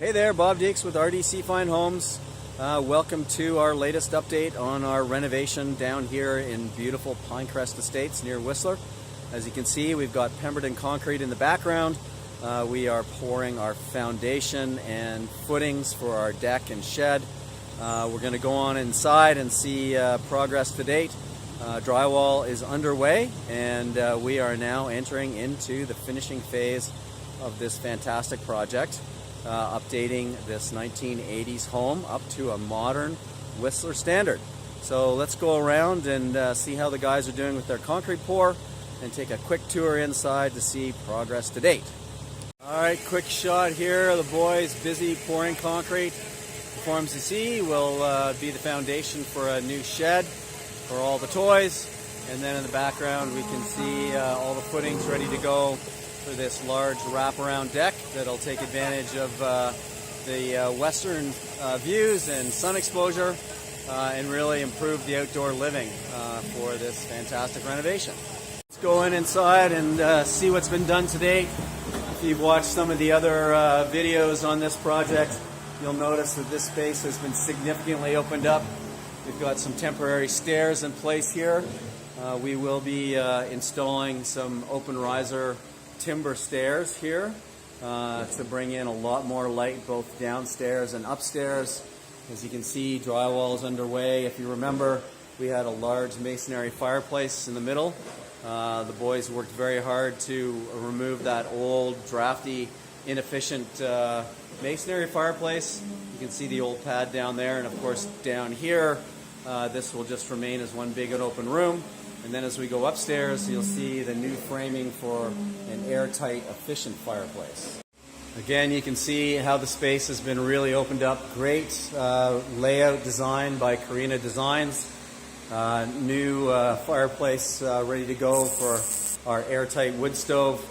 Hey there, Bob Deeks with RDC Fine Homes. Welcome to our latest update on our renovation down here in beautiful Pinecrest Estates near Whistler. As you can see, we've got Pemberton concrete in the background. We are pouring our foundation and footings for our deck and shed. We're going to go on inside and see progress to date. Drywall is underway, and we are now entering into the finishing phase of this fantastic project. Updating this 1980s home up to a modern Whistler standard. So let's go around and see how the guys are doing with their concrete pour and take a quick tour inside to see progress to date. Alright, quick shot here. The boys busy pouring concrete. The forms you see will be the foundation for a new shed for all the toys. And then in the background we can see all the footings ready to go for this large wraparound deck that'll take advantage of the western views and sun exposure and really improve the outdoor living for this fantastic renovation. Let's go inside and see what's been done to date. If you've watched some of the other videos on this project, you'll notice that this space has been significantly opened up. We've got some temporary stairs in place here. We will be installing some open riser timber stairs here to bring in a lot more light both downstairs and upstairs. As you can see, drywall is underway. If you remember, we had a large masonry fireplace in the middle. The boys worked very hard to remove that old, drafty, inefficient masonry fireplace. You can see the old pad down there, and of course down here this will just remain as one big and open room. And then as we go upstairs, you'll see the new framing for an airtight, efficient fireplace. Again, you can see how the space has been really opened up. Great layout design by Karina Designs. New fireplace ready to go for our airtight wood stove.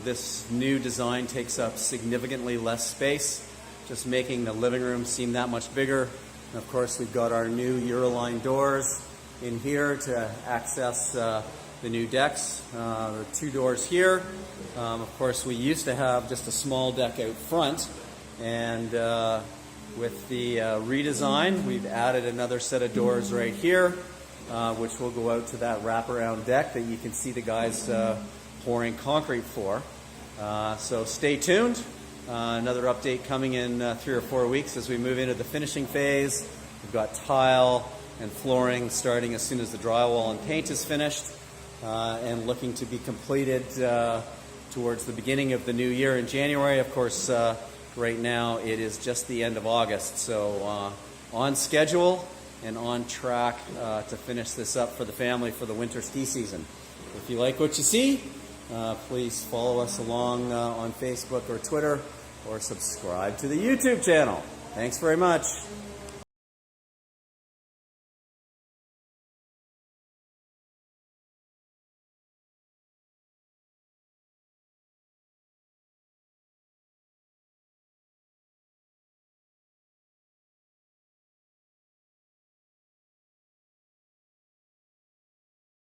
This new design takes up significantly less space, just making the living room seem that much bigger. And of course, we've got our new Euroline doors in here to access the new decks. There are two doors here. Of course, we used to have just a small deck out front, and with the redesign, we've added another set of doors right here, which will go out to that wraparound deck that you can see the guys pouring concrete for. So stay tuned. Another update coming in 3 or 4 weeks as we move into the finishing phase. We've got tile and flooring starting as soon as the drywall and paint is finished, and looking to be completed towards the beginning of the new year in January. Of course, right now it is just the end of August, so on schedule and on track to finish this up for the family for the winter ski season. If you like what you see, please follow us along on Facebook or Twitter, or subscribe to the YouTube channel. Thanks very much.